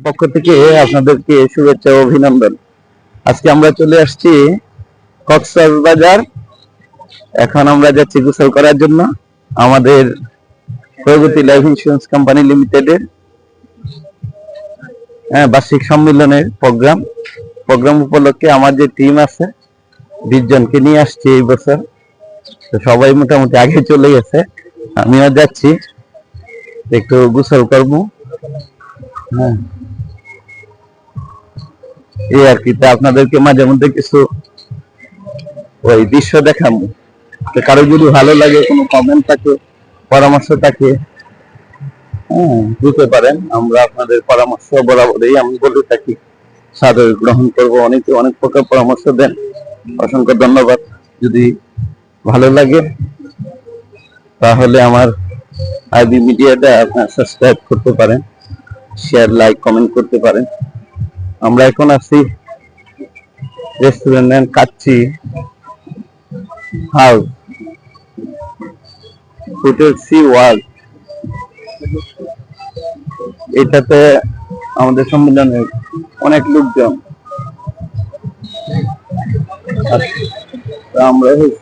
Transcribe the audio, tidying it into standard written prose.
পক্ষ থেকে আপনাদেরকে শুভেচ্ছা ও অভিনন্দন। আজকে আমরা চলে আসছি কক্সবাজার। এখন আমরা যাচ্ছি গোসল করার জন্য আমাদের প্রগতি লাইফ ইন্স্যুরেন্স কোম্পানি লিমিটেডের বার্ষিক সম্মেলনের প্রোগ্রাম উপলক্ষে আমার যে টিম আছে 20 জনকে নিয়ে আসছি এই বছর। তো সবাই মোটামুটি আগে চলে গেছে, আমিও যাচ্ছি একটু গোসল করবো। হ্যাঁ, এই আর কি। তা আপনাদেরকে মাঝে মধ্যে কিছু ওই দৃশ্য দেখাবো। কারো যদি ভালো লাগে, কোনো কমেন্ট থাকে, পরামর্শ থাকে, দিতে পারেন। আমরা আপনাদের পরামর্শ বরাবরই আমি বলে থাকি, সাদরে গ্রহণ করবো। অনেকে অনেক প্রকার পরামর্শ দেন, অসংখ্য ধন্যবাদ। যদি ভালো লাগে তাহলে আমার আইবি মিডিয়াটা আপনার সাবস্ক্রাইব করতে পারেন, শেয়ার, লাইক, কমেন্ট করতে পারেন। আমরা এখন আছি restaurant Kacchi house, hotel sea world. এটাতে আমাদের সম্মেলনের অনেক লোকজন। আমরা হচ্ছে